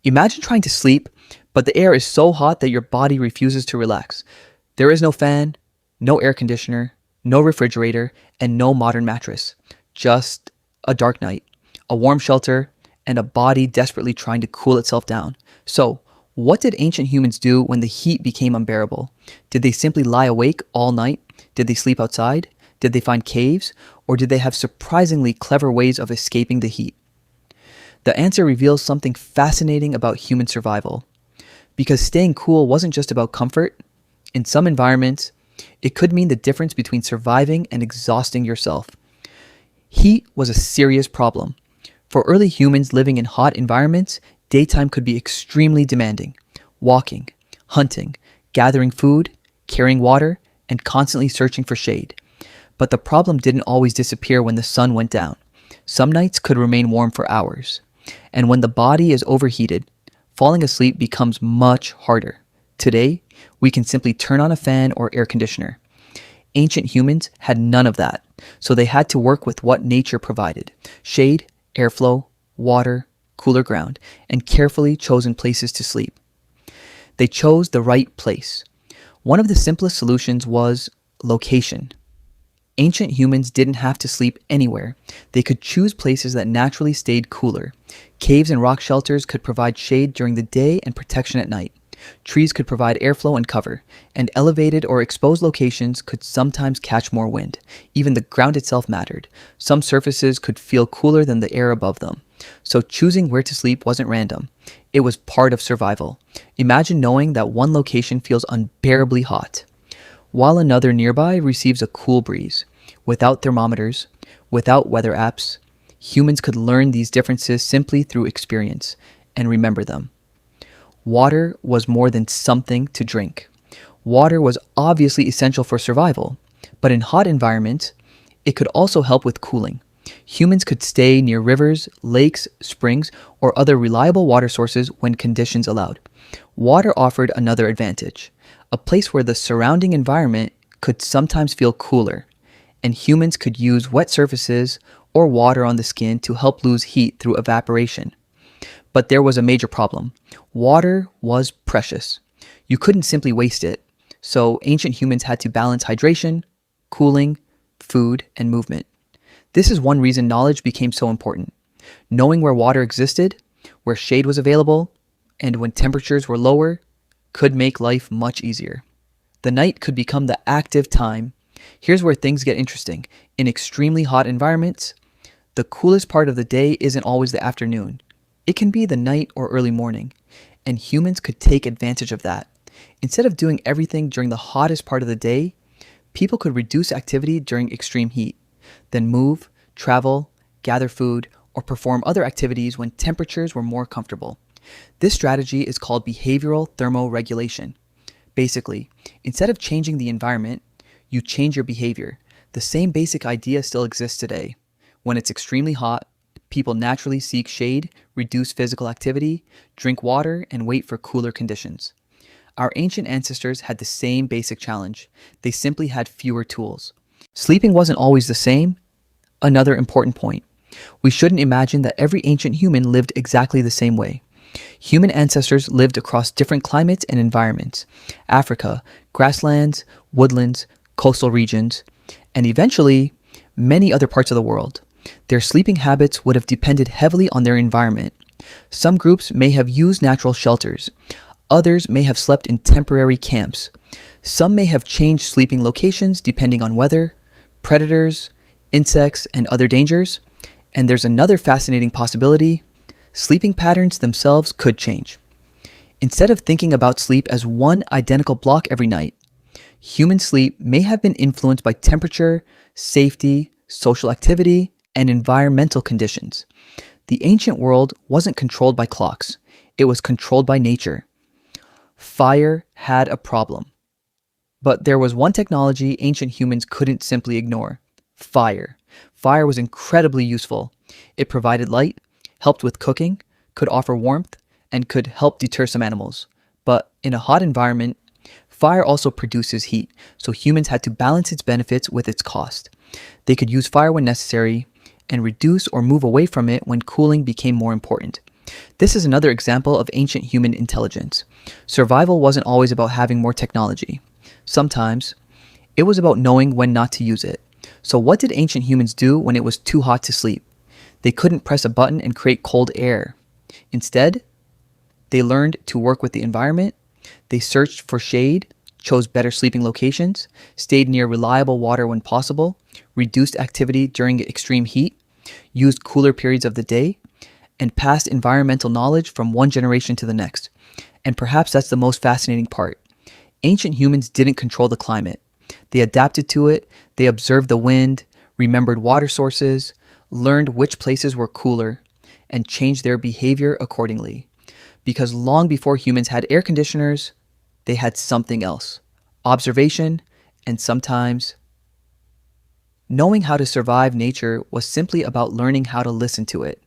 Imagine trying to sleep, but the air is so hot that your body refuses to relax. There is no fan, no air conditioner, no refrigerator, and no modern mattress. Just a dark night, a warm shelter, and a body desperately trying to cool itself down. So, what did ancient humans do when the heat became unbearable? Did they simply lie awake all night? Did they sleep outside? Did they find caves? Or did they have surprisingly clever ways of escaping the heat? The answer reveals something fascinating about human survival. Because staying cool wasn't just about comfort. In some environments, it could mean the difference between surviving and exhausting yourself. Heat was a serious problem. For early humans living in hot environments, daytime could be extremely demanding. Walking, hunting, gathering food, carrying water, and constantly searching for shade. But the problem didn't always disappear when the sun went down. Some nights could remain warm for hours. And when the body is overheated, falling asleep becomes much harder. Today, we can simply turn on a fan or air conditioner. Ancient humans had none of that, so they had to work with what nature provided: shade, airflow, water, cooler ground, and carefully chosen places to sleep. They chose the right place. One of the simplest solutions was location. Ancient humans didn't have to sleep anywhere. They could choose places that naturally stayed cooler. Caves and rock shelters could provide shade during the day and protection at night. Trees could provide airflow and cover, and elevated or exposed locations could sometimes catch more wind. Even the ground itself mattered. Some surfaces could feel cooler than the air above them. So choosing where to sleep wasn't random. It was part of survival. Imagine knowing that one location feels unbearably hot, while another nearby receives a cool breeze. Without thermometers, without weather apps, humans could learn these differences simply through experience and remember them. Water was more than something to drink. Water was obviously essential for survival, but in hot environments, it could also help with cooling. Humans could stay near rivers, lakes, springs, or other reliable water sources when conditions allowed. Water offered another advantage: a place where the surrounding environment could sometimes feel cooler, and humans could use wet surfaces or water on the skin to help lose heat through evaporation. But there was a major problem. Water was precious. You couldn't simply waste it, so ancient humans had to balance hydration, cooling, food, and movement. This is one reason knowledge became so important. Knowing where water existed, where shade was available, and when temperatures were lower could make life much easier. The night could become the active time. Here's where things get interesting. In extremely hot environments, the coolest part of the day isn't always the afternoon. It can be the night or early morning, and humans could take advantage of that. Instead of doing everything during the hottest part of the day, people could reduce activity during extreme heat, then move, travel, gather food, or perform other activities when temperatures were more comfortable. This strategy is called behavioral thermoregulation. Basically, instead of changing the environment, you change your behavior. The same basic idea still exists today. When it's extremely hot, people naturally seek shade, reduce physical activity, drink water, and wait for cooler conditions. Our ancient ancestors had the same basic challenge. They simply had fewer tools. Sleeping wasn't always the same. Another important point: we shouldn't imagine that every ancient human lived exactly the same way. Human ancestors lived across different climates and environments: Africa, grasslands, woodlands, coastal regions, and eventually many other parts of the world. Their sleeping habits would have depended heavily on their environment. Some groups may have used natural shelters. Others may have slept in temporary camps. Some may have changed sleeping locations depending on weather, predators, insects, and other dangers. And there's another fascinating possibility: sleeping patterns themselves could change. Instead of thinking about sleep as one identical block every night, human sleep may have been influenced by temperature, safety, social activity, and environmental conditions. The ancient world wasn't controlled by clocks. It was controlled by nature. Fire had a problem. But there was one technology ancient humans couldn't simply ignore: fire. Fire was incredibly useful. It provided light, helped with cooking, could offer warmth, and could help deter some animals. But in a hot environment, fire also produces heat, so humans had to balance its benefits with its cost. They could use fire when necessary and reduce or move away from it when cooling became more important. This is another example of ancient human intelligence. Survival wasn't always about having more technology. Sometimes, it was about knowing when not to use it. So, what did ancient humans do when it was too hot to sleep? They couldn't press a button and create cold air. Instead, they learned to work with the environment. They searched for shade, chose better sleeping locations, stayed near reliable water when possible, reduced activity during extreme heat, used cooler periods of the day, and passed environmental knowledge from one generation to the next. And perhaps that's the most fascinating part. Ancient humans didn't control the climate. They adapted to it, they observed the wind, remembered water sources, learned which places were cooler, and changed their behavior accordingly. Because long before humans had air conditioners, they had something else: observation, and sometimes knowing how to survive nature was simply about learning how to listen to it.